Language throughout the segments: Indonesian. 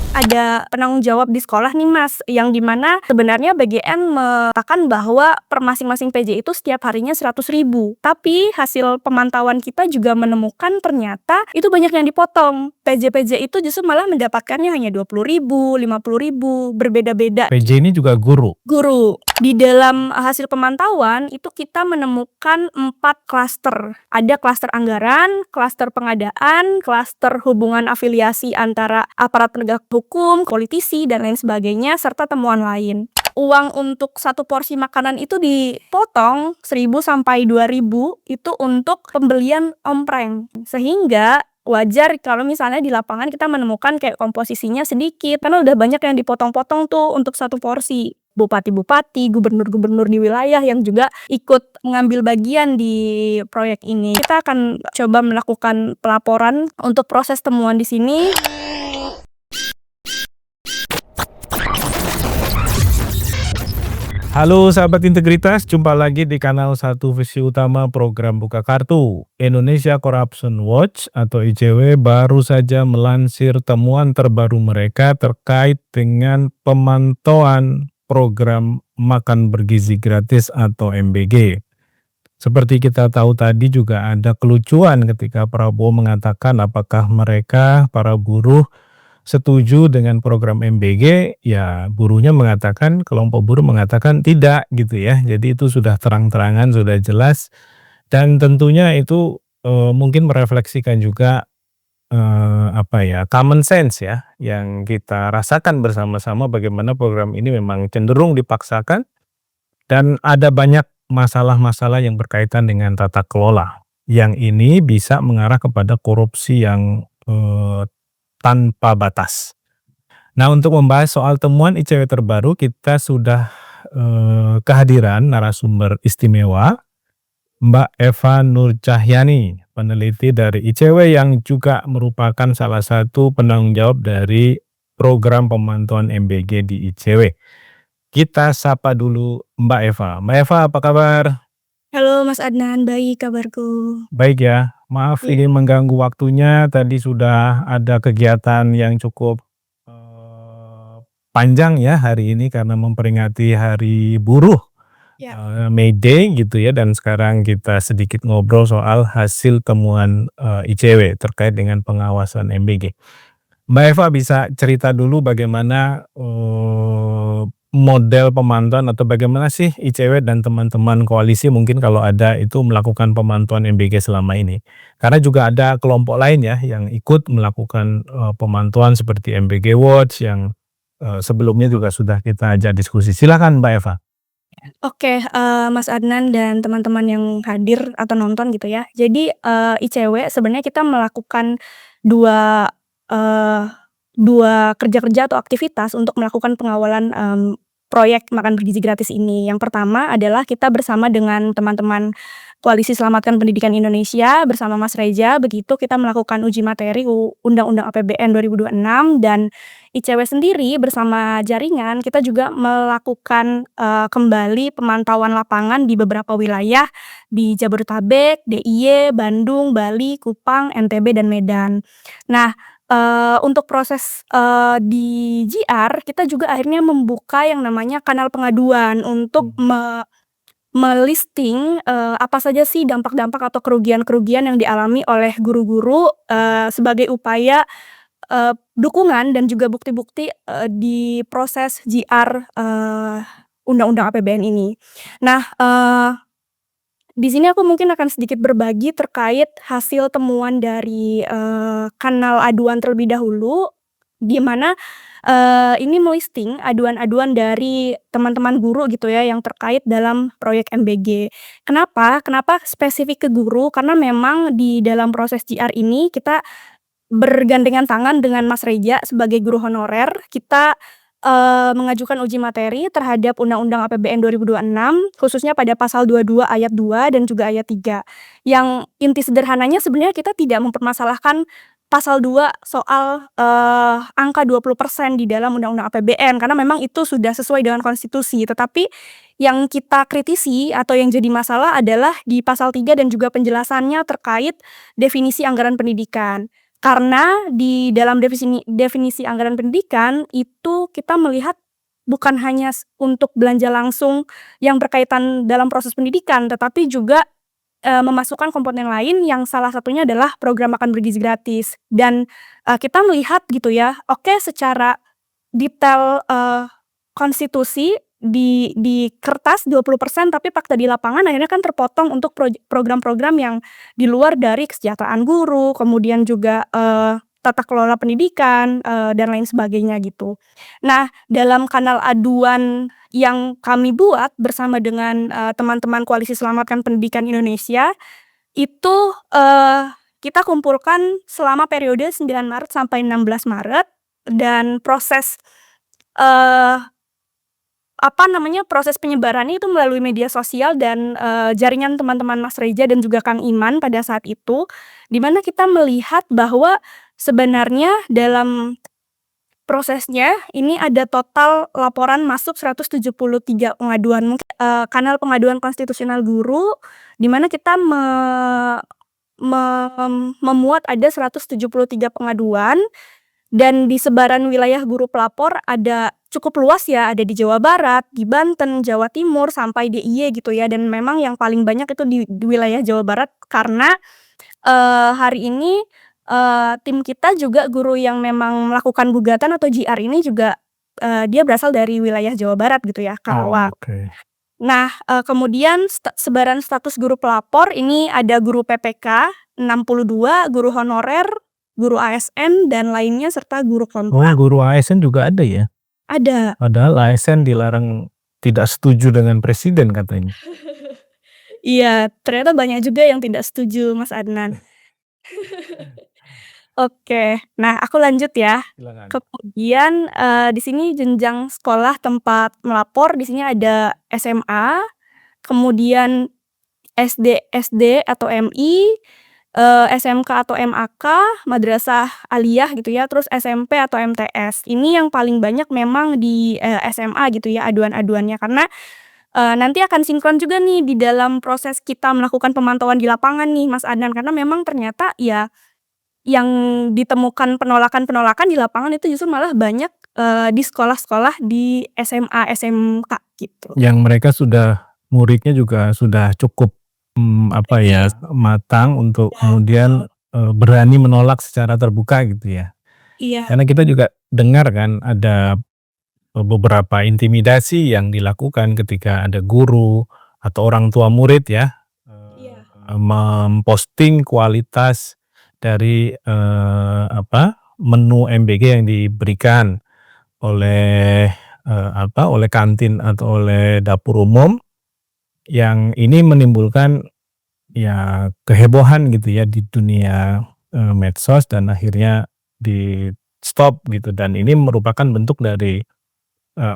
Ada penanggung jawab di sekolah nih Mas, yang di mana sebenarnya BGN mengatakan bahwa per masing-masing PJ itu setiap harinya 100.000. Tapi hasil pemantauan kita juga menemukan ternyata itu banyak yang dipotong. PJ-PJ itu justru malah mendapatkannya hanya 20.000, 50.000, berbeda-beda. PJ ini juga guru? Guru. Di dalam hasil pemantauan itu kita menemukan 4 klaster. Ada klaster anggaran, klaster pengadaan, klaster hubungan afiliasi antara aparat penegak hukum, politisi, dan lain sebagainya, serta temuan lain. Uang untuk satu porsi makanan itu dipotong 1.000 sampai 2.000 itu untuk pembelian ompreng. Sehingga wajar kalau misalnya di lapangan kita menemukan kayak komposisinya sedikit, karena udah banyak yang dipotong-potong tuh untuk satu porsi. Bupati-bupati, gubernur-gubernur di wilayah yang juga ikut mengambil bagian di proyek ini. Kita akan coba melakukan pelaporan untuk proses temuan di sini. Halo sahabat integritas, jumpa lagi di kanal Satu Visi Utama program Buka Kartu. Indonesia Corruption Watch atau ICW baru saja melansir temuan terbaru mereka terkait dengan pemantauan program makan bergizi gratis atau MBG. Seperti kita tahu tadi juga ada kelucuan ketika Prabowo mengatakan apakah mereka para buruh setuju dengan program MBG, ya buruhnya mengatakan, kelompok buruh mengatakan tidak gitu ya. Jadi itu sudah terang-terangan, sudah jelas, dan tentunya itu mungkin merefleksikan juga common sense ya, yang kita rasakan bersama-sama bagaimana program ini memang cenderung dipaksakan dan ada banyak masalah-masalah yang berkaitan dengan tata kelola. Yang ini bisa mengarah kepada korupsi yang tanpa batas. Nah, untuk membahas soal temuan ICW terbaru, kita sudah kehadiran narasumber istimewa, Mbak Eva Nurcahyani, peneliti dari ICW yang juga merupakan salah satu penanggung jawab dari program pemantauan MBG di ICW. Kita sapa dulu Mbak Eva. Mbak Eva, apa kabar? Halo Mas Adnan, baik kabarku. Baik ya, maaf Iya. ini mengganggu waktunya, tadi sudah ada kegiatan yang cukup panjang ya hari ini karena memperingati Hari Buruh, Ya. May Day gitu ya, dan sekarang kita sedikit ngobrol soal hasil temuan ICW terkait dengan pengawasan MBG. Mbak Eva bisa cerita dulu bagaimana model pemantauan atau bagaimana sih ICW dan teman-teman koalisi mungkin kalau ada itu melakukan pemantauan MBG selama ini. Karena juga ada kelompok lain ya yang ikut melakukan pemantauan seperti MBG Watch yang sebelumnya juga sudah kita ajak diskusi. Silakan Mbak Eva. Oke, Mas Adnan dan teman-teman yang hadir atau nonton gitu ya. Jadi, ICW sebenarnya kita melakukan dua kerja-kerja atau aktivitas untuk melakukan pengawalan, proyek makan bergizi gratis ini. Yang pertama adalah kita bersama dengan teman-teman Koalisi Selamatkan Pendidikan Indonesia bersama Mas Reza, begitu kita melakukan uji materi Undang-Undang APBN 2026 dan ICW sendiri bersama jaringan kita juga melakukan, kembali pemantauan lapangan di beberapa wilayah di Jabodetabek, DIY, Bandung, Bali, Kupang, NTB, dan Medan. Nah, untuk proses, di JR kita juga akhirnya membuka yang namanya kanal pengaduan untuk melisting apa saja sih dampak-dampak atau kerugian-kerugian yang dialami oleh guru-guru, sebagai upaya, dukungan dan juga bukti-bukti, di proses JR, Undang-Undang APBN ini. Nah, di sini aku mungkin akan sedikit berbagi terkait hasil temuan dari, kanal aduan terlebih dahulu, di mana, ini melisting aduan-aduan dari teman-teman guru gitu ya yang terkait dalam proyek MBG. Kenapa? Kenapa spesifik ke guru? Karena memang di dalam proses JR ini kita bergandengan tangan dengan Mas Reza sebagai guru honorer. Kita, mengajukan uji materi terhadap Undang-Undang APBN 2026 khususnya pada pasal 22 ayat 2 dan juga ayat 3. Yang inti sederhananya sebenarnya kita tidak mempermasalahkan pasal 2 soal, angka 20% di dalam Undang-Undang APBN karena memang itu sudah sesuai dengan konstitusi. Tetapi yang kita kritisi atau yang jadi masalah adalah di pasal 3 dan juga penjelasannya terkait definisi anggaran pendidikan. Karena di dalam definisi anggaran pendidikan, itu kita melihat bukan hanya untuk belanja langsung yang berkaitan dalam proses pendidikan, tetapi juga, memasukkan komponen lain yang salah satunya adalah program makan bergizi gratis. Dan, kita melihat gitu ya, oke secara detail, konstitusi di kertas 20% tapi fakta di lapangan akhirnya kan terpotong untuk program-program yang di luar dari kesejahteraan guru, kemudian juga, tata kelola pendidikan, dan lain sebagainya gitu. Nah, dalam kanal aduan yang kami buat bersama dengan, teman-teman Koalisi Selamatkan Pendidikan Indonesia, itu, kita kumpulkan selama periode 9 Maret sampai 16 Maret dan proses, eee proses penyebarannya itu melalui media sosial dan, jaringan teman-teman Mas Reza dan juga Kang Iman pada saat itu, di mana kita melihat bahwa sebenarnya dalam prosesnya ini ada total laporan masuk 173 pengaduan. Kanal pengaduan konstitusional guru, di mana kita memuat ada 173 pengaduan dan di sebaran wilayah guru pelapor ada cukup luas ya, ada di Jawa Barat, di Banten, Jawa Timur, sampai DIY gitu ya, dan memang yang paling banyak itu di wilayah Jawa Barat karena, hari ini, tim kita juga guru yang memang melakukan gugatan atau JR ini juga, dia berasal dari wilayah Jawa Barat gitu ya, Oh, Karawang. oke. Nah, kemudian sebaran status guru pelapor ini ada guru PPK 62, guru honorer, guru ASN, dan lainnya serta guru Oh, kontrak. guru ASN juga ada ya? Ada. Padahal ASN dilarang tidak setuju dengan presiden katanya. Iya, ternyata banyak juga yang tidak setuju, Mas Adnan. Oke, nah aku lanjut ya. Silakan. Kemudian, di sini jenjang sekolah tempat melapor, di sini ada SMA, kemudian SD atau MI, SMK atau MAK, madrasah aliyah gitu ya, terus SMP atau MTS. Ini yang paling banyak memang di, SMA gitu ya aduan-aduannya karena, nanti akan sinkron juga nih di dalam proses kita melakukan pemantauan di lapangan nih Mas Adnan, karena memang ternyata ya yang ditemukan penolakan-penolakan di lapangan itu justru malah banyak, di sekolah-sekolah di SMA, SMK gitu. Yang mereka muridnya juga sudah cukup, matang untuk kemudian, berani menolak secara terbuka gitu ya. Iya. Karena kita juga dengar kan ada, beberapa intimidasi yang dilakukan ketika ada guru atau orang tua murid ya, Iya. memposting kualitas dari, menu MBG yang diberikan oleh, oleh kantin atau oleh dapur umum, yang ini menimbulkan ya kehebohan gitu ya di dunia, medsos dan akhirnya di-stop gitu dan ini merupakan bentuk dari,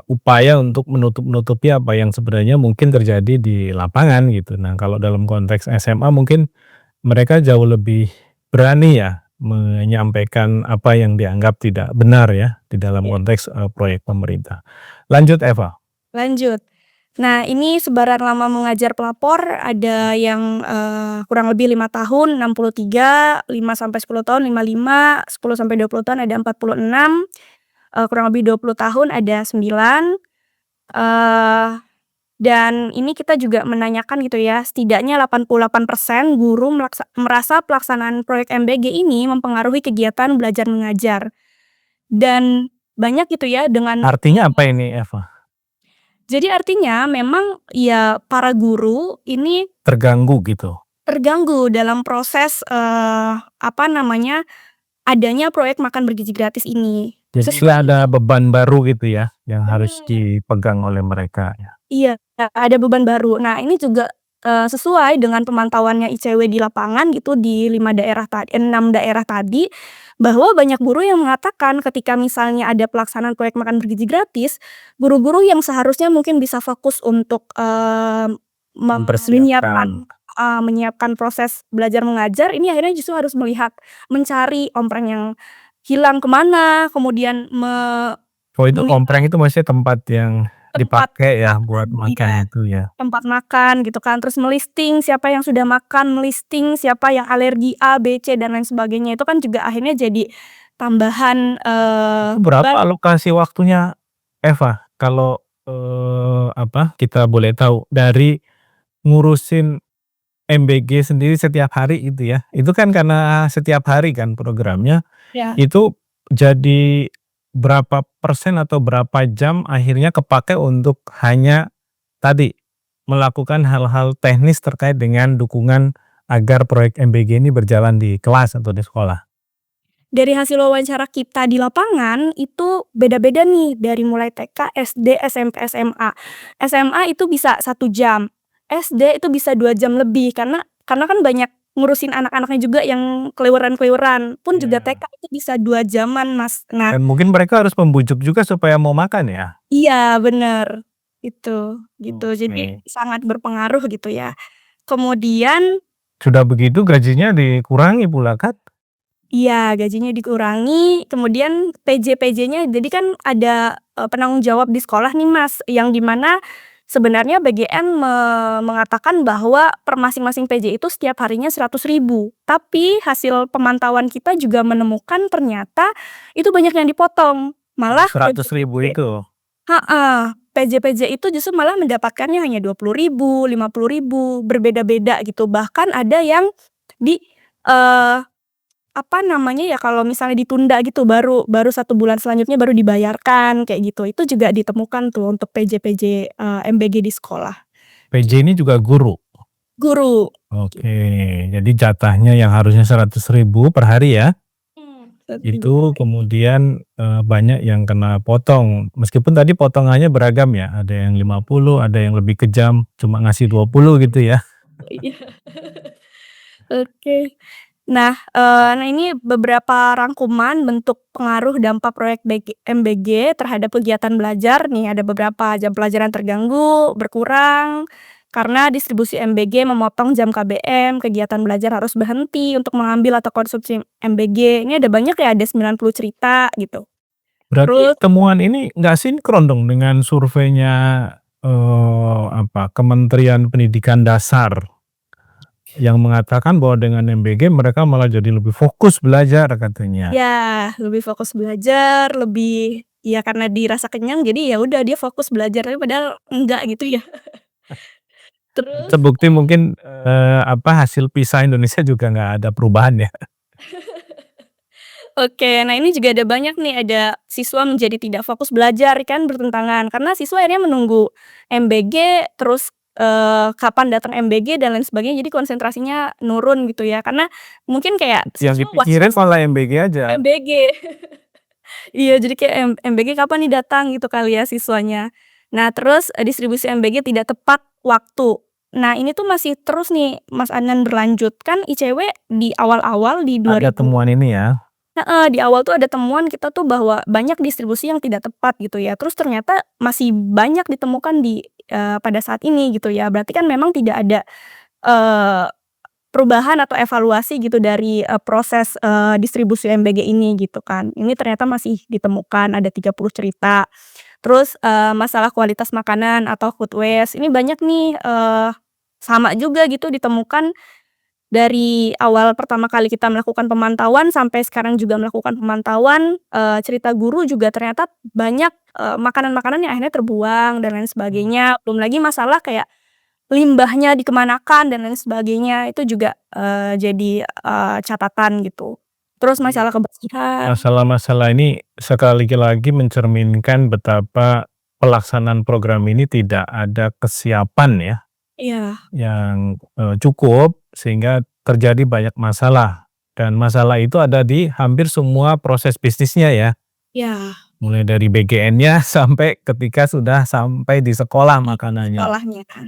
upaya untuk menutup-nutupi apa yang sebenarnya mungkin terjadi di lapangan gitu. Nah, kalau dalam konteks SMA mungkin mereka jauh lebih berani ya menyampaikan apa yang dianggap tidak benar ya di dalam Iya. konteks, proyek pemerintah. Lanjut Eva. Lanjut. Nah, ini sebaran lama mengajar pelapor ada yang, kurang lebih 5 tahun 63, 5 sampai 10 tahun 55, 10 sampai 20 tahun ada 46, kurang lebih 20 tahun ada 9, eee, dan ini kita juga menanyakan gitu ya, setidaknya 88% guru merasa pelaksanaan proyek MBG ini mempengaruhi kegiatan belajar mengajar. Dan banyak gitu ya dengan Artinya apa ini Eva? jadi artinya memang ya para guru ini Terganggu gitu? terganggu dalam proses, adanya proyek makan bergizi gratis ini. Jadi ada beban baru gitu ya yang harus Bener. dipegang oleh mereka ya? Iya, ada beban baru. Nah, ini juga, sesuai dengan pemantauannya ICW di lapangan gitu di 6 daerah tadi, bahwa banyak guru yang mengatakan ketika misalnya ada pelaksanaan proyek makan bergizi gratis, guru-guru yang seharusnya mungkin bisa fokus untuk, Mempersiapkan. menyiapkan proses belajar mengajar, ini akhirnya justru harus mencari ompreng yang hilang kemana, kemudian Oh itu memi ompreng itu maksudnya tempat yang tempat dipakai ya buat makan iya, itu ya. tempat makan gitu kan, terus melisting siapa yang sudah makan, melisting siapa yang alergi A, B, C, dan lain sebagainya. Itu kan juga akhirnya jadi tambahan, Itu beban. berapa alokasi waktunya, Eva? Kalau, kita boleh tahu dari ngurusin MBG sendiri setiap hari itu ya, itu kan karena setiap hari kan programnya, Ya. itu jadi berapa persen atau berapa jam akhirnya kepakai untuk hanya tadi, melakukan hal-hal teknis terkait dengan dukungan agar proyek MBG ini berjalan di kelas atau di sekolah? Dari hasil wawancara kita di lapangan, itu beda-beda nih, dari mulai TK, SD, SMP, SMA. SMA itu bisa 1 jam, SD itu bisa 2 jam lebih, karena kan banyak ngurusin anak-anaknya juga yang keliweran-keliweran, pun juga TK Iya. itu bisa 2 jaman, Mas. Nah Dan mungkin mereka harus membujuk juga supaya mau makan ya? iya, bener, itu, gitu. Jadi Oke. sangat berpengaruh gitu ya. Kemudian Sudah begitu gajinya dikurangi pula kan? iya, gajinya dikurangi, kemudian PJ-PJ-nya jadi kan ada, penanggung jawab di sekolah nih, Mas, yang di mana sebenarnya BGN mengatakan bahwa per masing-masing PJ itu setiap harinya 100.000, tapi hasil pemantauan kita juga menemukan ternyata itu banyak yang dipotong, Dari malah 100.000 PJ-PJ itu? heeh, PJ-PJ itu justru malah mendapatkannya hanya 20.000, 50.000, berbeda-beda gitu, bahkan ada yang di, eee apa namanya ya, kalau misalnya ditunda gitu baru baru 1 bulan selanjutnya baru dibayarkan kayak gitu. Itu juga ditemukan tuh untuk PJ-PJ, MBG di sekolah. PJ ini juga guru? Guru. Oke, jadi jatahnya yang harusnya 100.000 per hari ya, Rp100.000 per itu hari. kemudian, banyak yang kena potong. Meskipun tadi potongannya beragam ya, ada yang 50, ada yang lebih kejam, cuma ngasih 20 gitu ya. Iya. Oke. Nah, ini beberapa rangkuman bentuk pengaruh dampak proyek MBG terhadap kegiatan belajar nih, ada beberapa: jam pelajaran terganggu, berkurang, karena distribusi MBG memotong jam KBM, kegiatan belajar harus berhenti untuk mengambil atau konsumsi MBG. Ini ada banyak ya, ada 90 cerita gitu. Berarti Terus temuan ini nggak sinkron dong dengan surveinya, Kementerian Pendidikan Dasar, yang mengatakan bahwa dengan MBG mereka malah jadi lebih fokus belajar katanya. ya lebih fokus belajar, lebih ya karena dirasa kenyang jadi ya udah dia fokus belajar, tapi padahal enggak gitu ya. Terus Terbukti mungkin, hasil PISA Indonesia juga nggak ada perubahan ya. oke, nah ini juga ada banyak nih, ada siswa menjadi tidak fokus belajar kan bertentangan, karena siswa akhirnya menunggu MBG, terus, kapan datang MBG dan lain sebagainya, jadi konsentrasinya nurun gitu ya, karena mungkin kayak Yang siswa dipikirin was-was malah MBG aja. MBG. Iya, jadi kayak MBG kapan nih datang gitu kali ya siswanya. Nah terus, distribusi MBG tidak tepat waktu. Nah ini tuh masih terus nih Mas Adnan berlanjut, kan ICW di awal-awal di dua Ada ribu temuan ini ya. heeh, di awal tuh ada temuan kita tuh bahwa banyak distribusi yang tidak tepat gitu ya, terus ternyata masih banyak ditemukan pada saat ini gitu ya, berarti kan memang tidak ada, eee, perubahan atau evaluasi gitu dari, proses, distribusi MBG ini gitu kan. Ini ternyata masih ditemukan ada 30 cerita. Terus, masalah kualitas makanan atau food waste ini banyak nih, sama juga gitu ditemukan dari awal pertama kali kita melakukan pemantauan sampai sekarang juga melakukan pemantauan, cerita guru juga ternyata banyak, makanan-makanan yang akhirnya terbuang dan lain sebagainya. Belum lagi masalah kayak limbahnya dikemanakan dan lain sebagainya, itu juga, jadi, catatan gitu. Terus Jadi masalah kebersihan. masalah-masalah ini sekali lagi mencerminkan betapa pelaksanaan program ini tidak ada kesiapan ya, Iya, yang, cukup sehingga terjadi banyak masalah, dan masalah itu ada di hampir semua proses bisnisnya ya, iya, mulai dari BGN-nya sampai ketika sudah sampai di sekolah di makanannya. sekolahnya kan.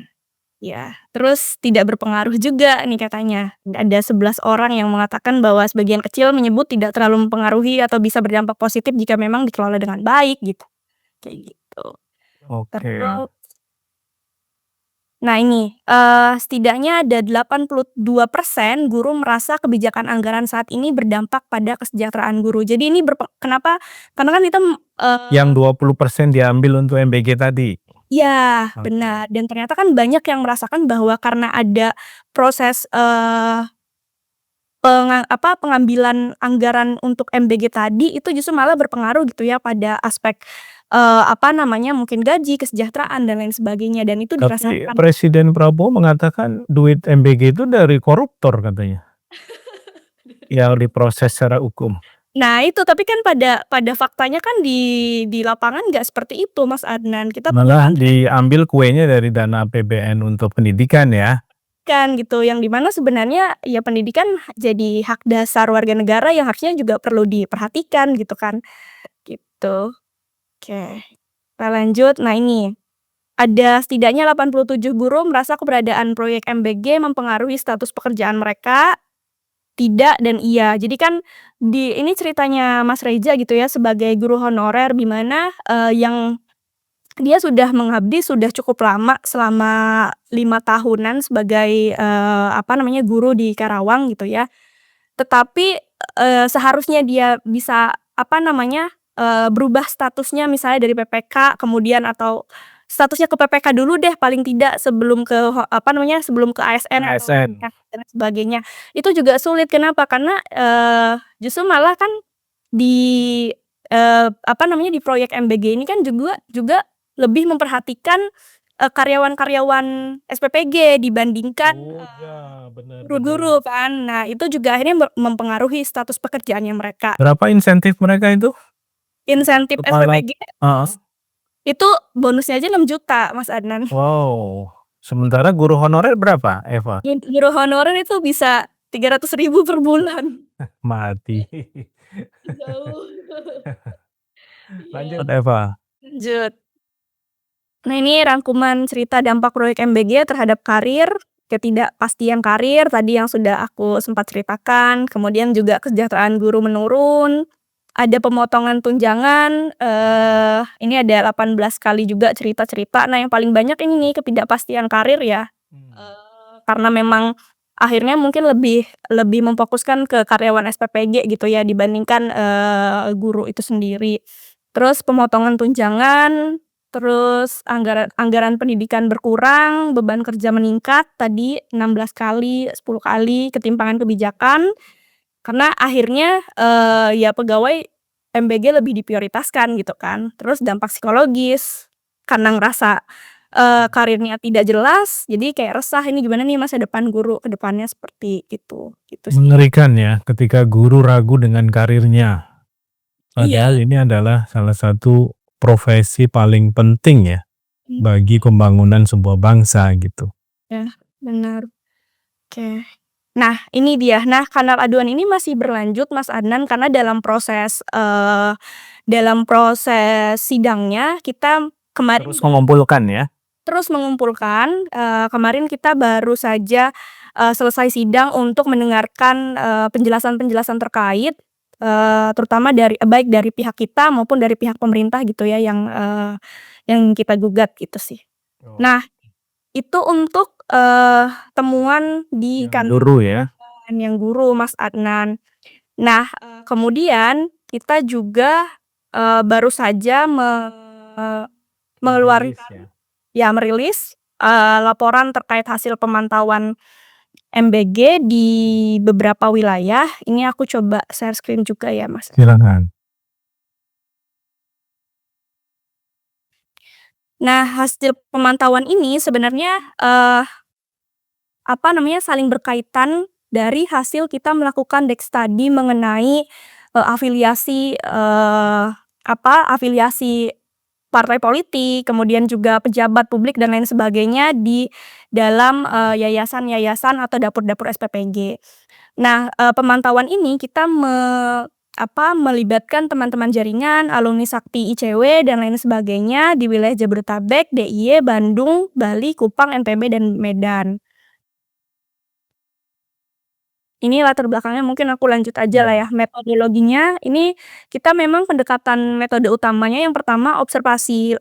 Iya, terus tidak berpengaruh juga nih katanya. Ada 11 orang yang mengatakan bahwa sebagian kecil menyebut tidak terlalu mempengaruhi atau bisa berdampak positif jika memang dikelola dengan baik gitu, kayak gitu. Oke. Terus nah ini, setidaknya ada 82% guru merasa kebijakan anggaran saat ini berdampak pada kesejahteraan guru. Jadi ini kenapa? Karena kan kita, Yang 20% diambil untuk MBG tadi? Iya, Oke. benar, dan ternyata kan banyak yang merasakan bahwa karena ada proses, pengambilan anggaran untuk MBG tadi, itu justru malah berpengaruh gitu ya pada aspek, mungkin gaji, kesejahteraan, dan lain sebagainya, dan itu Tapi dirasakan. Presiden Prabowo mengatakan duit MBG itu dari koruptor katanya, yang diproses secara hukum. Nah itu, tapi kan pada faktanya kan di lapangan nggak seperti itu, Mas Adnan. Kita tahu Malah kan diambil kuenya dari dana APBN untuk pendidikan ya? kan gitu, yang di mana sebenarnya ya pendidikan jadi hak dasar warga negara yang harusnya juga perlu diperhatikan gitu kan, gitu. Oke, kita lanjut. Nah ini, ada setidaknya 87 guru merasa keberadaan proyek MBG mempengaruhi status pekerjaan mereka, tidak dan iya. Jadi kan ini ceritanya Mas Reza gitu ya sebagai guru honorer di mana, yang dia sudah mengabdi sudah cukup lama selama 5 tahunan sebagai, guru di Karawang gitu ya. Tetapi, seharusnya dia bisa, berubah statusnya misalnya dari PPK kemudian atau statusnya ke PPK dulu deh paling tidak sebelum ke sebelum ke ASN atau ASN. dan lain sebagainya. Itu juga sulit, kenapa? Karena, justru malah kan di, di proyek MBG ini kan juga lebih memperhatikan, karyawan-karyawan SPPG dibandingkan, Oh ya, benar-benar. guru-guru kan. Nah, itu juga akhirnya mempengaruhi status pekerjaannya mereka. Berapa insentif mereka itu? Insentif Kepala SPPG heeh. itu bonusnya aja 6 juta, Mas Adnan. Wow, sementara guru honorer berapa, Eva? Guru honorer itu bisa 300.000 per bulan. Mati. Jauh. Iya, Lanjut, Eva. lanjut. Nah, ini rangkuman cerita dampak proyek MBG terhadap karir, ketidakpastian karir tadi yang sudah aku sempat ceritakan, kemudian juga kesejahteraan guru menurun, ada pemotongan tunjangan, ini ada 18 kali juga cerita-cerita. Nah, yang paling banyak ini nih ketidakpastian karir ya, Mmm. karena memang akhirnya mungkin lebih lebih memfokuskan ke karyawan SPPG gitu ya dibandingkan, guru itu sendiri. Terus pemotongan tunjangan, terus anggaran anggaran pendidikan berkurang, beban kerja meningkat tadi 16 kali, 10 kali, ketimpangan kebijakan, karena akhirnya, ya pegawai MBG lebih diprioritaskan gitu kan. Terus dampak psikologis, karena ngerasa, karirnya tidak jelas, jadi kayak resah, ini gimana nih masa depan guru ke depannya seperti itu, gitu sih. Mengerikan ya ketika guru ragu dengan karirnya. Padahal Iya. ini adalah salah satu profesi paling penting ya, Mmm. bagi pembangunan sebuah bangsa gitu. Ya, benar. Oke. Nah, ini dia. Nah, kanal aduan ini masih berlanjut, Mas Adnan, karena dalam proses sidangnya kita kemarin Terus mengumpulkan ya? terus mengumpulkan, kemarin kita baru saja, selesai sidang untuk mendengarkan, penjelasan-penjelasan terkait, terutama baik dari pihak kita maupun dari pihak pemerintah gitu ya yang kita gugat gitu sih. Oh. Nah, itu untuk, temuan di Yang guru ya? yang guru, Mas Adnan. Nah, kemudian kita juga, baru saja Merilis mengeluarkan ya? merilis, laporan terkait hasil pemantauan MBG di beberapa wilayah. Ini aku coba share screen juga ya, Mas. Silakan. Nah, hasil pemantauan ini sebenarnya, saling berkaitan dari hasil kita melakukan Desk Study mengenai, afiliasi partai politik, kemudian juga pejabat publik dan lain sebagainya di dalam, yayasan-yayasan atau dapur-dapur SPPG. Nah, pemantauan ini kita melibatkan teman-teman jaringan, alumni Sakti ICW dan lain sebagainya di wilayah Jabodetabek, DIY, Bandung, Bali, Kupang, NTB, dan Medan. Ini latar belakangnya mungkin aku lanjut aja lah ya, Ya. metodologinya ini kita memang pendekatan metode utamanya yang pertama observasi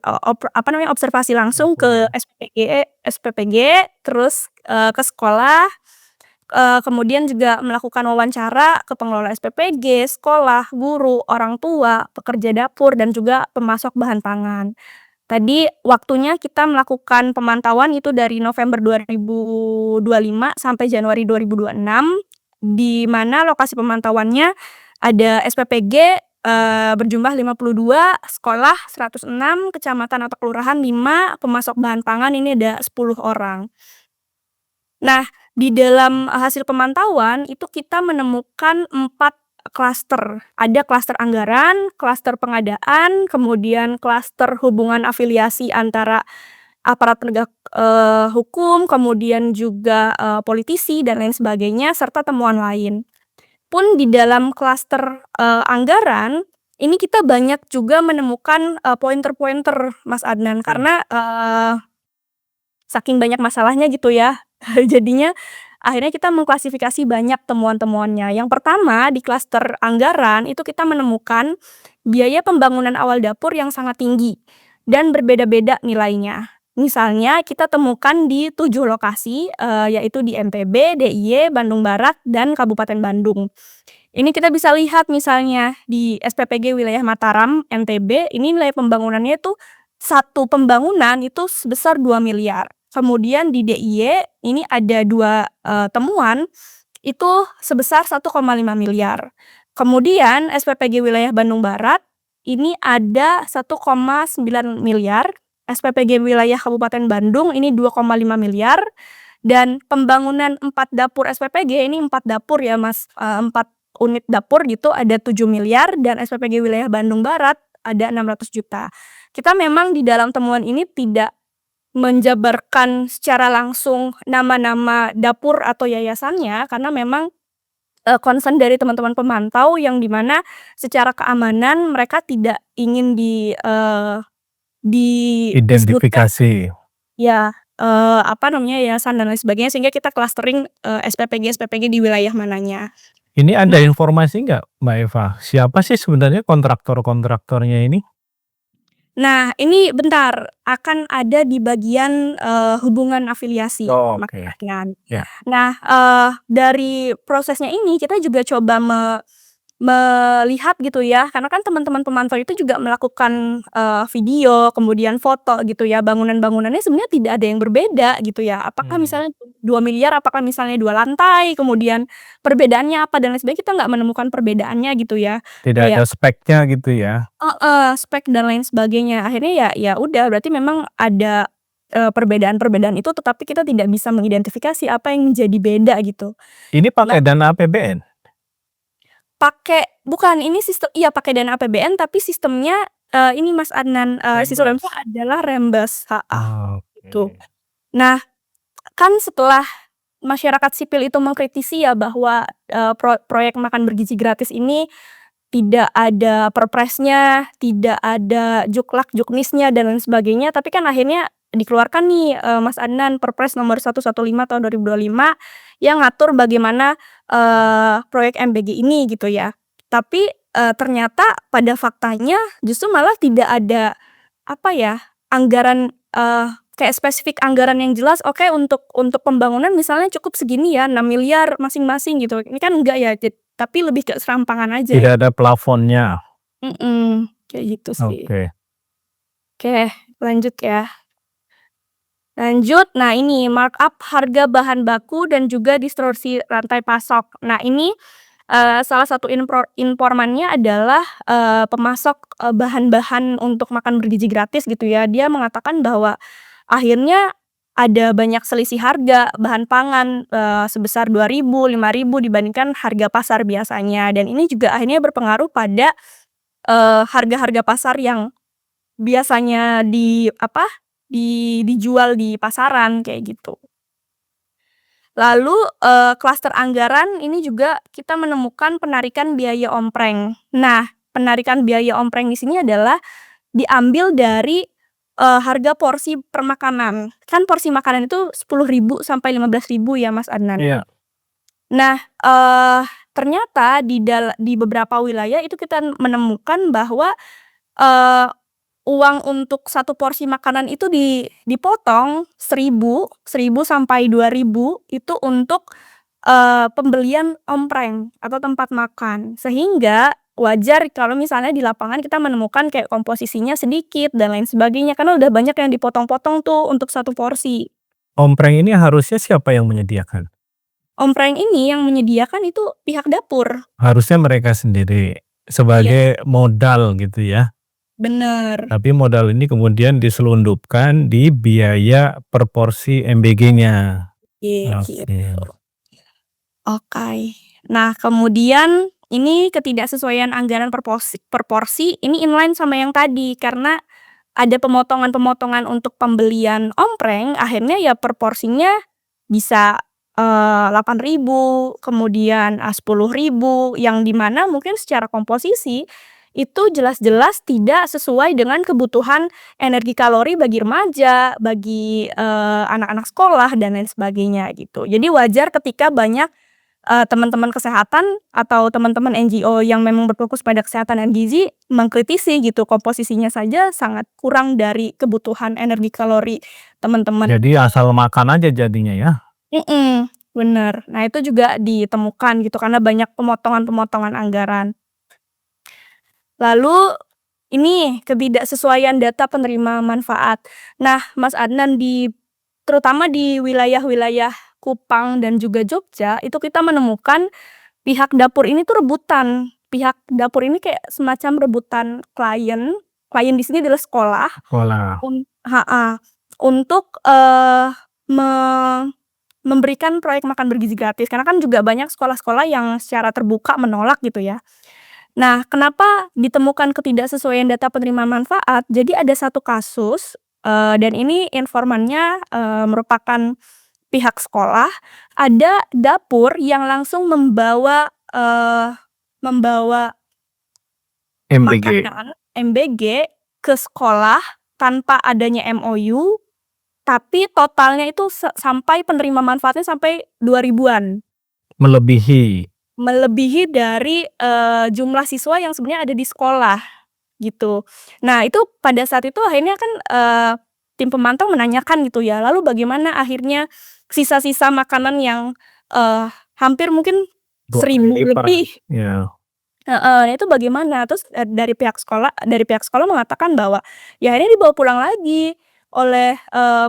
langsung Langsung ke ya? SPPG, terus, ke sekolah, kemudian juga melakukan wawancara ke pengelola SPPG, sekolah, guru, orang tua, pekerja dapur, dan juga pemasok bahan pangan. Tadi waktunya kita melakukan pemantauan itu dari November 2025 sampai Januari 2026, di mana lokasi pemantauannya ada SPPG, berjumlah 52, sekolah 106, kecamatan atau kelurahan 5, pemasok bahan pangan ini ada 10 orang. Nah, di dalam hasil pemantauan itu kita menemukan 4 klaster. Ada klaster anggaran, klaster pengadaan, kemudian klaster hubungan afiliasi antara aparat penegak, hukum, kemudian juga, politisi dan lain sebagainya, serta temuan lain. Pun di dalam klaster, anggaran, ini kita banyak juga menemukan, pointer-pointer, Mas Adnan, karena, saking banyak masalahnya gitu ya, jadinya akhirnya kita mengklasifikasi banyak temuan-temuannya. Yang pertama di klaster anggaran itu kita menemukan biaya pembangunan awal dapur yang sangat tinggi dan berbeda-beda nilainya. Misalnya kita temukan di 7 lokasi, yaitu di NTB, DIY, Bandung Barat, dan Kabupaten Bandung. Ini kita bisa lihat misalnya di SPPG wilayah Mataram, NTB, ini nilai pembangunannya itu, satu pembangunan itu sebesar 2 miliar. Kemudian di DIY ini ada 2, temuan, itu sebesar 1,5 miliar. Kemudian SPPG wilayah Bandung Barat, ini ada 1,9 miliar, SPPG wilayah Kabupaten Bandung ini 2,5 miliar, dan pembangunan 4 dapur SPPG, ini 4 dapur ya Mas, 4 unit dapur gitu ada 7 miliar, dan SPPG wilayah Bandung Barat ada 600 juta. Kita memang di dalam temuan ini tidak menjabarkan secara langsung nama-nama dapur atau yayasannya, karena memang, concern dari teman-teman pemantau yang di mana secara keamanan mereka tidak ingin disebutkan Identifikasi. ya, apa namanya, yayasan dan lain sebagainya, sehingga kita clustering, SPPG-SPPG di wilayah mananya. Ini ada Nah informasi nggak, Mbak Eva, siapa sih sebenarnya kontraktor-kontraktornya ini? nah ini bentar, akan ada di bagian, hubungan afiliasi, Oh, Mas oke. Adnan. Ya. Nah, dari prosesnya ini kita juga coba melihat gitu ya, karena kan teman-teman pemantau itu juga melakukan, video, kemudian foto gitu ya, bangunan-bangunannya sebenarnya tidak ada yang berbeda gitu ya. Apakah misalnya 2 miliar, apakah misalnya 2 lantai, kemudian perbedaannya apa dan lain sebagainya, kita nggak menemukan perbedaannya gitu ya. Tidak Kayak ada speknya gitu ya? spek dan lain sebagainya. Akhirnya ya udah berarti memang ada, perbedaan-perbedaan itu, tetapi kita tidak bisa mengidentifikasi apa yang jadi beda gitu. Ini Nah pakai dana APBN? bukan, ini iya pakai dana APBN, tapi sistemnya, ini Mas Adnan, sistemnya Reimburse. adalah reimburse, heeh, gitu. Oke. Nah, kan setelah masyarakat sipil itu mengkritisi ya bahwa, proyek makan bergizi gratis ini tidak ada perpresnya, tidak ada juklak juknisnya dan lain sebagainya, tapi kan akhirnya dikeluarkan nih, Mas Adnan, Perpres nomor 115 tahun 2025 yang ngatur bagaimana, proyek MBG ini gitu ya. Tapi, ternyata pada faktanya justru malah tidak ada, apa ya, anggaran, kayak spesifik anggaran yang jelas, oke untuk pembangunan misalnya cukup segini ya, 6 miliar masing-masing gitu. Ini kan enggak ya, tapi lebih ke serampangan aja Tidak ya. ada plafonnya? Kayak gitu sih. Oke. Oke, lanjut ya. Lanjut, nah ini markup harga bahan baku dan juga distorsi rantai pasok. Nah ini, salah satu informannya adalah, pemasok, bahan-bahan untuk makan bergizi gratis gitu ya. Dia mengatakan bahwa akhirnya ada banyak selisih harga bahan pangan, sebesar 2.000, 5.000 dibandingkan harga pasar biasanya, dan ini juga akhirnya berpengaruh pada, harga-harga pasar yang biasanya dijual di pasaran kayak gitu. Lalu, klaster anggaran ini juga kita menemukan penarikan biaya ompreng. Nah, penarikan biaya ompreng di sini adalah diambil dari, harga porsi per makanan. Kan porsi makanan itu 10.000 sampai 15.000 ya, Mas Adnan. Iya. Nah, ternyata di beberapa wilayah itu kita menemukan bahwa, eee, uang untuk satu porsi makanan itu dipotong 1.000 sampai 2.000 itu untuk, pembelian ompreng atau tempat makan. Sehingga wajar kalau misalnya di lapangan kita menemukan kayak komposisinya sedikit dan lain sebagainya, karena udah banyak yang dipotong-potong tuh untuk satu porsi. Ompreng ini harusnya siapa yang menyediakan? Ompreng ini yang menyediakan itu pihak dapur. Harusnya mereka sendiri, Iya, sebagai modal gitu ya. bener. Tapi modal ini kemudian diselundupkan di biaya per porsi MBG-nya. Iya, Oke. gitu. Oke. Nah, kemudian ini ketidaksesuaian anggaran per porsi ini inline sama yang tadi, karena ada pemotongan-pemotongan untuk pembelian ompreng, akhirnya ya per porsinya bisa, 8.000, kemudian, 10.000, yang di mana mungkin secara komposisi itu jelas-jelas tidak sesuai dengan kebutuhan energi kalori bagi remaja, bagi, anak-anak sekolah dan lain sebagainya gitu. Jadi wajar ketika banyak teman-teman kesehatan atau teman-teman NGO yang memang berfokus pada kesehatan dan gizi mengkritisi gitu, komposisinya saja sangat kurang dari kebutuhan energi kalori teman-teman. Jadi asal makan aja jadinya ya? Bener. Nah, itu juga ditemukan gitu karena banyak pemotongan-pemotongan anggaran. Lalu ini ketidaksesuaian data penerima manfaat. Nah, Mas Adnan, terutama di wilayah-wilayah Kupang dan juga Jogja, itu kita menemukan pihak dapur ini tuh rebutan. Pihak dapur ini kayak semacam rebutan klien. Klien di sini adalah sekolah Sekolah. untuk, me memberikan proyek makan bergizi gratis. Karena kan juga banyak sekolah-sekolah yang secara terbuka menolak gitu ya. Nah, kenapa ditemukan ketidaksesuaian data penerima manfaat? Jadi ada satu kasus, dan ini informannya, merupakan pihak sekolah, ada dapur yang langsung membawa MBG. makanan MBG ke sekolah tanpa adanya MOU, tapi totalnya itu sampai penerima manfaatnya sampai 2.000-an. Melebihi. Melebihi dari, jumlah siswa yang sebenarnya ada di sekolah, gitu. Nah, itu pada saat itu akhirnya kan, tim pemantau menanyakan gitu ya, lalu bagaimana akhirnya sisa-sisa makanan yang, hampir mungkin 1.000 lebih. Ya. Itu bagaimana? Terus, dari pihak sekolah mengatakan bahwa, ya akhirnya dibawa pulang lagi oleh,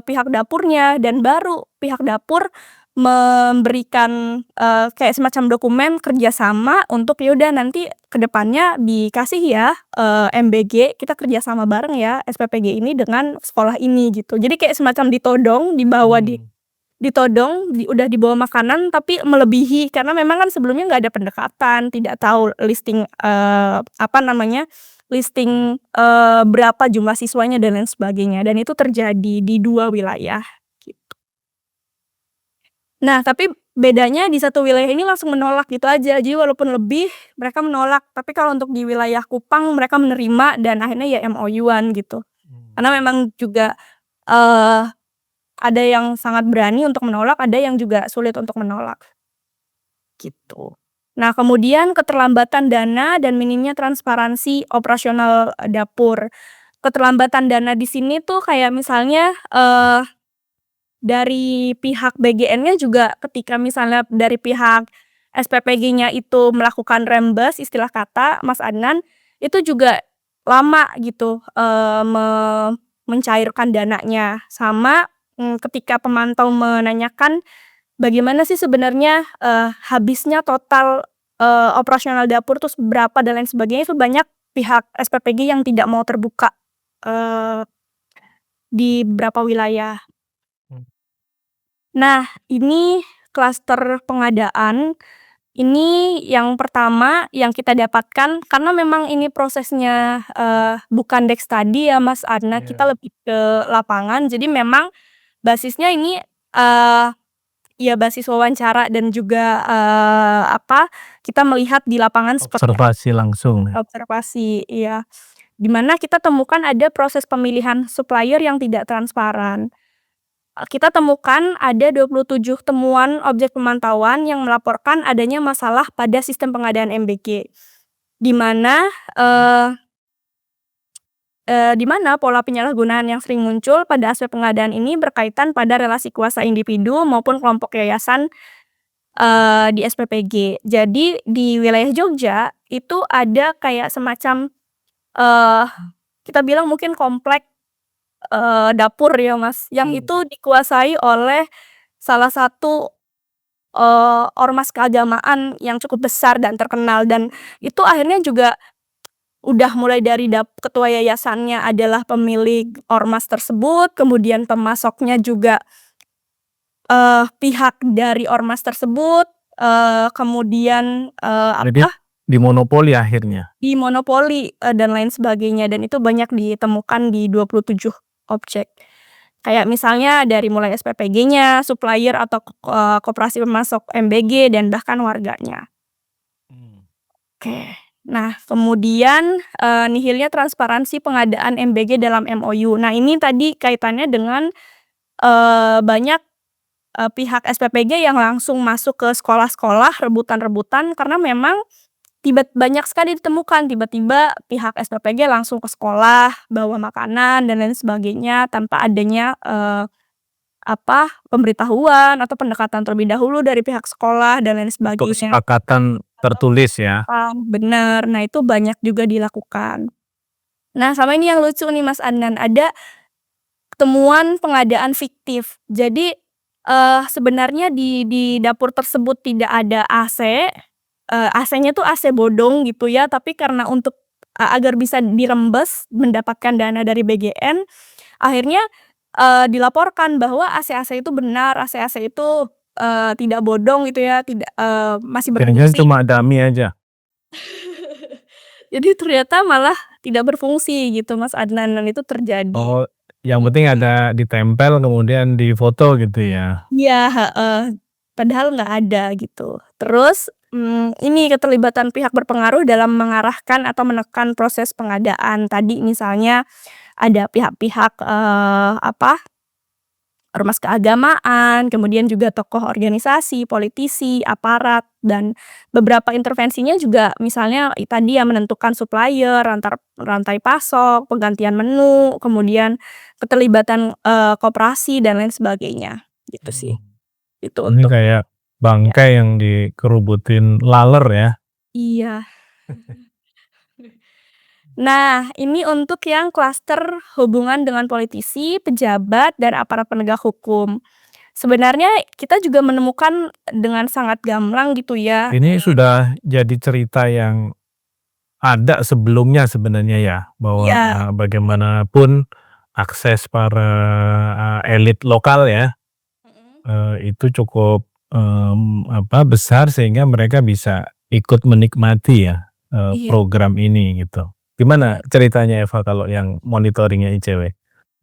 pihak dapurnya dan baru pihak dapur memberikan, kayak semacam dokumen kerjasama untuk, "Ya udah nanti ke depannya dikasih ya, MBG, kita kerjasama bareng ya SPPG ini dengan sekolah ini," gitu. Jadi kayak semacam ditodong, udah dibawa makanan tapi melebihi, karena memang kan sebelumnya nggak ada pendekatan, tidak tahu listing, berapa jumlah siswanya dan lain sebagainya, dan itu terjadi di 2 wilayah, gitu. Nah, tapi bedanya di satu wilayah ini langsung menolak gitu aja, jadi walaupun lebih mereka menolak, tapi kalau untuk di wilayah Kupang mereka menerima dan akhirnya ya MOU-an gitu. Karena memang juga, eee ada yang sangat berani untuk menolak, ada yang juga sulit untuk menolak, gitu. Nah, kemudian keterlambatan dana dan minimnya transparansi operasional, dapur. Keterlambatan dana di sini tuh kayak misalnya, dari pihak BGN-nya juga ketika misalnya dari pihak SPPG-nya itu melakukan rembes istilah kata, Mas Adnan, itu juga lama gitu, mencairkan dananya. Sama, ketika pemantau menanyakan bagaimana sih sebenarnya, habisnya total, operasional dapur tuh berapa dan lain sebagainya, itu banyak pihak SPPG yang tidak mau terbuka, eee, di beberapa wilayah. Nah, ini klaster pengadaan, ini yang pertama yang kita dapatkan karena memang ini prosesnya, bukan Dex tadi ya Mas Adna, kita Iya. lebih ke lapangan. Jadi memang basisnya ini, ya basis wawancara dan juga, kita melihat di lapangan seperti Observasi langsung ya? observasi, iya. Di mana kita temukan ada proses pemilihan supplier yang tidak transparan. Kita temukan ada 27 temuan objek pemantauan yang melaporkan adanya masalah pada sistem pengadaan MBG. Di mana, pola penyalahgunaan yang sering muncul pada aspek pengadaan ini berkaitan pada relasi kuasa individu maupun kelompok yayasan, di SPPG. Jadi di wilayah Jogja, itu ada kayak semacam, eee, kita bilang mungkin komplek, dapur ya, Mas, yang itu dikuasai oleh salah satu, ormas keagamaan yang cukup besar dan terkenal, dan itu akhirnya juga udah mulai dari ketua yayasannya adalah pemilik ormas tersebut, kemudian pemasoknya juga, pihak dari ormas tersebut, kemudian, Jadi dimonopoli akhirnya. dimonopoli, dan lain sebagainya, dan itu banyak ditemukan di 27 objek. Kayak misalnya dari mulai SPPG-nya, supplier atau koperasi pemasok MBG, dan bahkan warganya. Oke. Nah, kemudian, nihilnya transparansi pengadaan MBG dalam MOU. Nah, ini tadi kaitannya dengan, banyak, pihak SPPG yang langsung masuk ke sekolah-sekolah rebutan-rebutan karena memang banyak sekali ditemukan tiba-tiba pihak SPPG langsung ke sekolah, bawa makanan dan lain sebagainya tanpa adanya, pemberitahuan atau pendekatan terlebih dahulu dari pihak sekolah dan lain Untuk sebagainya. kesepakatan tertulis ya. Bener. Nah, itu banyak juga dilakukan. Nah, sama ini yang lucu nih, Mas Adnan, ada temuan pengadaan fiktif. Jadi, sebenarnya di dapur tersebut tidak ada AC, AC-nya tuh AC bodong gitu ya, tapi karena untuk, agar bisa dirembes mendapatkan dana dari BGN, akhirnya, dilaporkan bahwa AC-AC itu benar, AC-AC itu, tidak bodong gitu ya, tidak, masih Jangan-jangan berfungsi. cuma dummy aja. Jadi ternyata malah tidak berfungsi gitu, Mas Adnan, dan itu terjadi. Oh, yang penting ada ditempel kemudian difoto gitu ya? Iya, heeh, padahal nggak ada gitu. Terus, ini keterlibatan pihak berpengaruh dalam mengarahkan atau menekan proses pengadaan. Tadi misalnya ada pihak-pihak, ormas keagamaan, kemudian juga tokoh organisasi, politisi, aparat, dan beberapa intervensinya juga misalnya tadi ya menentukan supplier, rantai pasok, penggantian menu, kemudian keterlibatan, koperasi dan lain sebagainya, gitu sih. Itu Ini untuk kayak ya. bangkai yang dikerubutin laler ya. Iya. Nah, ini untuk yang klaster hubungan dengan politisi, pejabat, dan aparat penegak hukum. Sebenarnya kita juga menemukan dengan sangat gamblang gitu ya. Ini sudah jadi cerita yang ada sebelumnya sebenarnya ya, bahwa, Iya. bagaimanapun akses para, elit lokal ya, Mhm. itu cukup, besar sehingga mereka bisa ikut menikmati ya, Iya. program ini gitu. Gimana ceritanya Eva kalau yang monitoring-nya ICW?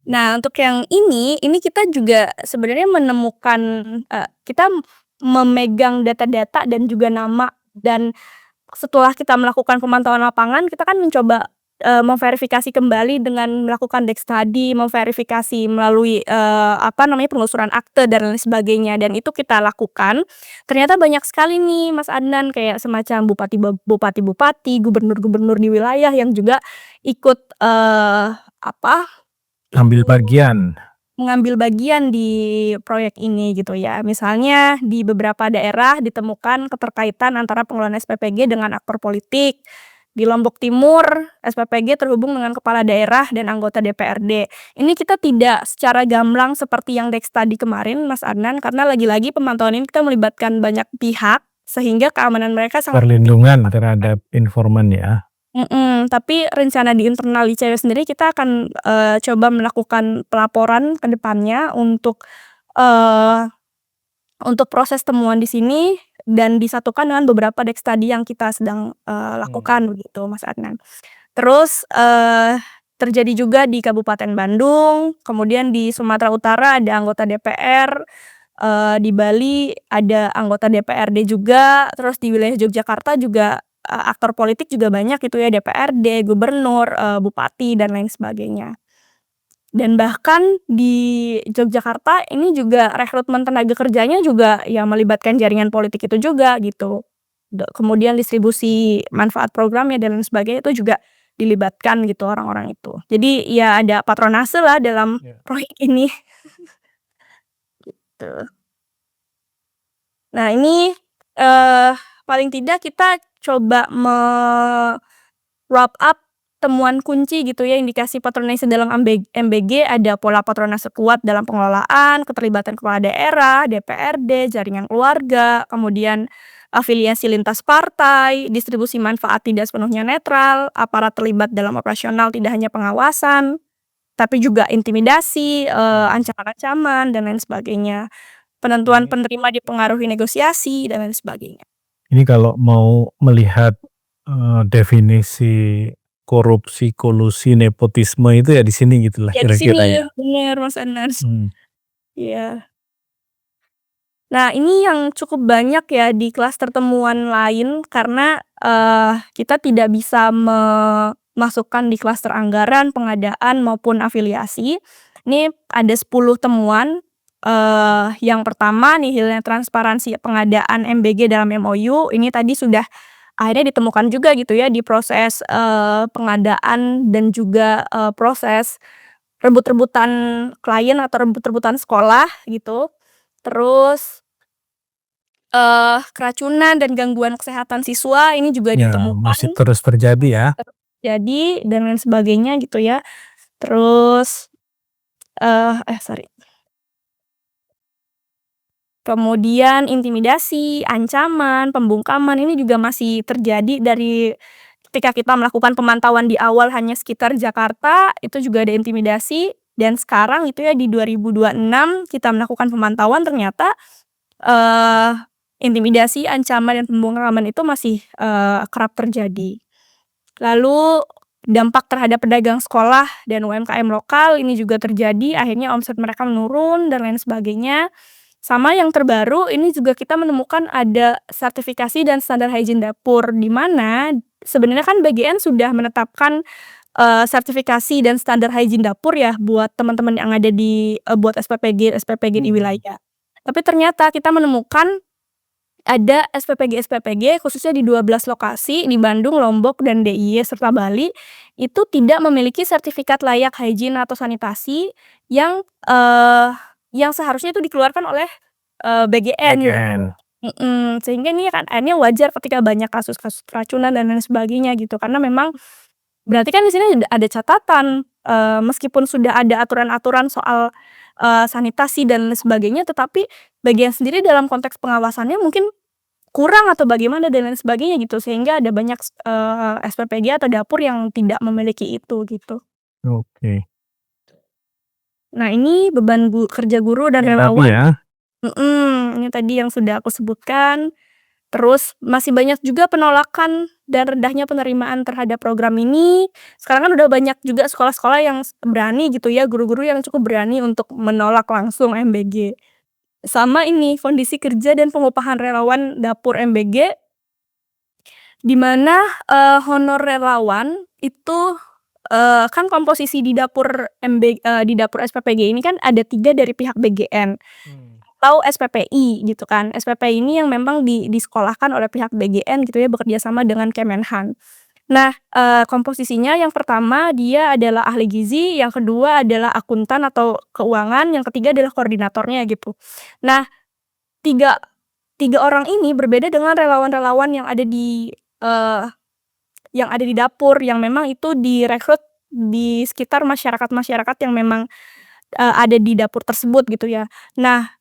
Nah, untuk yang ini kita juga sebenarnya menemukan, kita memegang data-data dan juga nama, dan setelah kita melakukan pemantauan lapangan, kita kan mencoba, memverifikasi kembali dengan melakukan desk study, memverifikasi melalui, penelusuran akte dan lain sebagainya, dan itu kita lakukan. Ternyata banyak sekali nih, Mas Adnan, kayak semacam bupati-bupati, gubernur-gubernur di wilayah yang juga ikut, Ambil ikut bagian. mengambil bagian di proyek ini gitu ya. Misalnya di beberapa daerah ditemukan keterkaitan antara pengelolaan SPPG dengan aktor politik. Di Lombok Timur, SPPG terhubung dengan kepala daerah dan anggota DPRD. Ini kita tidak secara gamblang seperti yang Dex tadi kemarin, Mas Adnan, karena lagi-lagi pemantauan ini kita melibatkan banyak pihak, sehingga keamanan mereka sangat penting. Perlindungan terhadap informan ya. Tapi rencana di internal ICW sendiri kita akan, coba melakukan pelaporan ke depannya untuk proses temuan di sini dan disatukan dengan beberapa Dex tadi yang kita sedang, lakukan begitu, Mas Adnan. Terus, terjadi juga di Kabupaten Bandung, kemudian di Sumatera Utara ada anggota DPR, di Bali ada anggota DPRD juga, terus di wilayah Yogyakarta juga, aktor politik juga banyak gitu ya, DPRD, gubernur, bupati, dan lain sebagainya. Dan bahkan di Yogyakarta ini juga rekrutmen tenaga kerjanya juga ya melibatkan jaringan politik itu juga gitu. Kemudian distribusi manfaat programnya dan lain sebagainya itu juga dilibatkan gitu orang-orang itu. Jadi ya ada patronase lah dalam Iya. proyek ini, gitu. Nah ini, paling tidak kita coba wrap up temuan kunci gitu ya, indikasi patronase dalam MBG ada pola patronase kuat dalam pengelolaan, keterlibatan kepala daerah, DPRD, jaringan keluarga, kemudian afiliasi lintas partai, distribusi manfaat tidak sepenuhnya netral, aparat terlibat dalam operasional tidak hanya pengawasan, tapi juga intimidasi, ancaman-ancaman, dan lain sebagainya. Penentuan Ini penerima dipengaruhi negosiasi, dan lain sebagainya. ini kalau mau melihat, definisi korupsi, kolusi, nepotisme itu ya di sini gitulah Ya di sini, kira-kira ya? bener Mas Anas. Mmm. Iya. Nah, ini yang cukup banyak ya di klaster temuan lain karena, kita tidak bisa memasukkan di klaster anggaran, pengadaan, maupun afiliasi. Ini ada 10 temuan, yang pertama nihilnya transparansi pengadaan MBG dalam MOU, ini tadi sudah akhirnya ditemukan juga gitu ya di proses, pengadaan dan juga, proses rebut-rebutan klien atau rebut-rebutan sekolah gitu. Terus keracunan dan gangguan kesehatan siswa ini juga Ya, ditemukan, masih terus terjadi ya? jadi dan lain sebagainya gitu ya. Terus, sorry. Kemudian intimidasi, ancaman, pembungkaman ini juga masih terjadi dari ketika kita melakukan pemantauan di awal hanya sekitar Jakarta, itu juga ada intimidasi dan sekarang itu ya di 2026 kita melakukan pemantauan ternyata, eee, intimidasi, ancaman, dan pembungkaman itu masih, kerap terjadi. Lalu dampak terhadap pedagang sekolah dan UMKM lokal ini juga terjadi, akhirnya omset mereka menurun dan lain sebagainya. Sama yang terbaru ini juga kita menemukan ada sertifikasi dan standar hygiene dapur, di mana sebenarnya kan BGN sudah menetapkan, sertifikasi dan standar hygiene dapur ya buat teman-teman yang ada di buat SPPG di wilayah. Tapi ternyata kita menemukan ada SPPG khususnya di 12 lokasi di Bandung, Lombok, dan DIY serta Bali, itu tidak memiliki sertifikat layak hygiene atau sanitasi yang, yang seharusnya itu dikeluarkan oleh, BGN gitu. BGN. Sehingga ini kan akhirnya wajar ketika banyak kasus-kasus keracunan dan lain sebagainya gitu, karena memang berarti kan di sini ada catatan, meskipun sudah ada aturan-aturan soal, sanitasi dan lain sebagainya, tetapi bagian sendiri dalam konteks pengawasannya mungkin kurang atau bagaimana dan lain sebagainya gitu, sehingga ada banyak SPPG atau dapur yang tidak memiliki itu gitu. Oke. Nah, ini beban kerja guru dan Yang tadi relawan. ya? Ini tadi yang sudah aku sebutkan. Terus masih banyak juga penolakan dan rendahnya penerimaan terhadap program ini. Sekarang kan udah banyak juga sekolah-sekolah yang berani gitu ya, guru-guru yang cukup berani untuk menolak langsung MBG. Sama ini, kondisi kerja dan pengupahan relawan dapur MBG, di mana, honor relawan itu, kan komposisi di dapur di dapur SPPG ini kan ada 3 dari pihak BGN. Atau SPPI gitu kan. SPPI ini yang memang disekolahkan oleh pihak BGN gitu ya, bekerja sama dengan Kemenhan. Nah, komposisinya yang pertama dia adalah ahli gizi, yang kedua adalah akuntan atau keuangan, yang ketiga adalah koordinatornya gitu. Nah, tiga tiga orang ini berbeda dengan relawan-relawan eee, yang ada di dapur, yang memang itu direkrut di sekitar masyarakat-masyarakat yang memang ada di dapur tersebut gitu ya. Nah,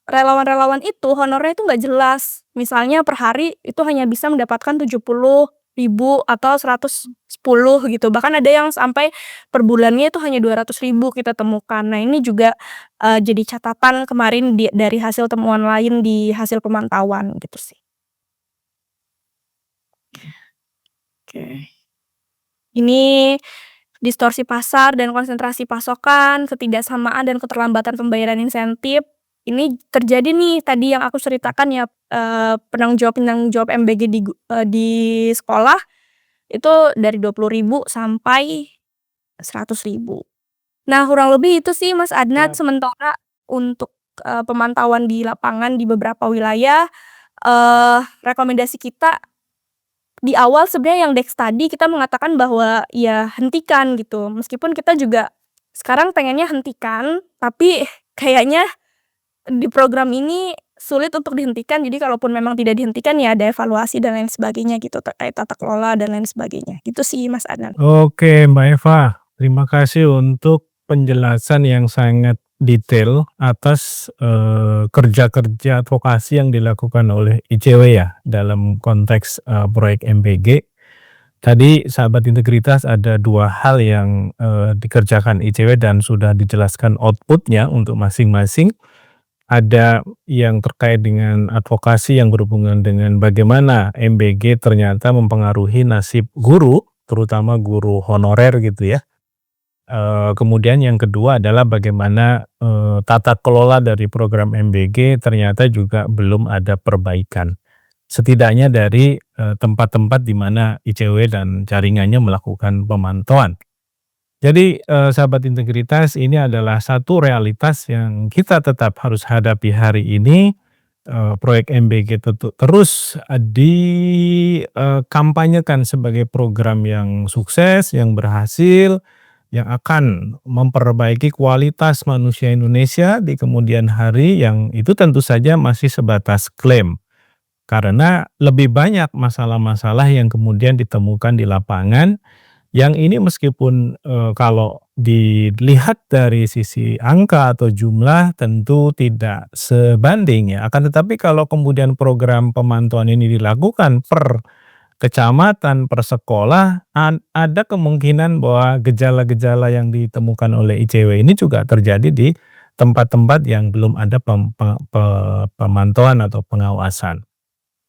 relawan-relawan itu honornya itu nggak jelas. Misalnya per hari itu hanya bisa mendapatkan 70.000 atau 110 gitu, bahkan ada yang sampai per bulannya itu hanya 200.000 kita temukan. Nah, ini juga, jadi catatan kemarin dari hasil temuan lain di hasil pemantauan gitu sih. Oke. Ini distorsi pasar dan konsentrasi pasokan, ketidaksamaan dan keterlambatan pembayaran insentif. Ini terjadi nih tadi yang aku ceritakan ya, penanggung jawab MBG di sekolah itu dari 20.000 sampai 100.000. Nah, kurang lebih itu sih Mas Adnat, Siap. sementara untuk, pemantauan di lapangan di beberapa wilayah, rekomendasi kita di awal sebenarnya yang Dex tadi kita mengatakan bahwa ya hentikan gitu, meskipun kita juga sekarang pengennya hentikan, tapi kayaknya di program ini sulit untuk dihentikan. Jadi kalaupun memang tidak dihentikan ya ada evaluasi dan lain sebagainya gitu terkait tata kelola dan lain sebagainya. Gitu sih Mas Adnan. Oke, Mbak Eva, terima kasih untuk penjelasan yang sangat detail atas, kerja-kerja advokasi yang dilakukan oleh ICW ya, dalam konteks, proyek MBG. Tadi sahabat integritas ada 2 hal yang, dikerjakan ICW dan sudah dijelaskan output-nya untuk masing-masing. Ada yang terkait dengan advokasi yang berhubungan dengan bagaimana MBG ternyata mempengaruhi nasib guru, terutama guru honorer gitu ya. Kemudian yang kedua adalah bagaimana, tata kelola dari program MBG ternyata juga belum ada perbaikan. Setidaknya dari, tempat-tempat di mana ICW dan jaringannya melakukan pemantauan. Jadi, sahabat integritas, ini adalah satu realitas yang kita tetap harus hadapi hari ini. Proyek MBG terus kampanyekan sebagai program yang sukses, yang berhasil, yang akan memperbaiki kualitas manusia Indonesia di kemudian hari, yang itu tentu saja masih sebatas klaim. Karena lebih banyak masalah-masalah yang kemudian ditemukan di lapangan, yang ini meskipun, kalau dilihat dari sisi angka atau jumlah tentu tidak sebanding ya, akan tetapi kalau kemudian program pemantauan ini dilakukan per kecamatan, per sekolah, ada kemungkinan bahwa gejala-gejala yang ditemukan oleh ICW ini juga terjadi di tempat-tempat yang belum ada pemantauan atau pengawasan.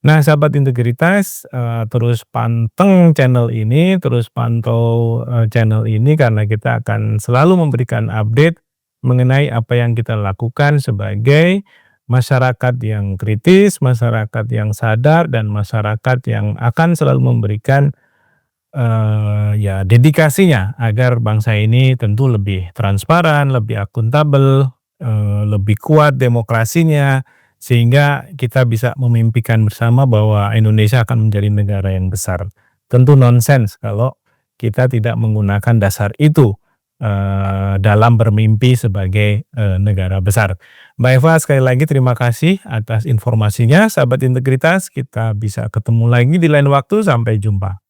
Nah, sahabat integritas, terus panteng channel ini, terus pantau, channel ini karena kita akan selalu memberikan update mengenai apa yang kita lakukan sebagai masyarakat yang kritis, masyarakat yang sadar, dan masyarakat yang akan selalu memberikan, ya dedikasinya agar bangsa ini tentu lebih transparan, lebih akuntabel, lebih kuat demokrasinya, sehingga kita bisa memimpikan bersama bahwa Indonesia akan menjadi negara yang besar. Tentu nonsens kalau kita tidak menggunakan dasar itu, dalam bermimpi sebagai, negara besar. Mbak Eva, sekali lagi terima kasih atas informasinya. Sahabat integritas, kita bisa ketemu lagi di lain waktu, sampai jumpa.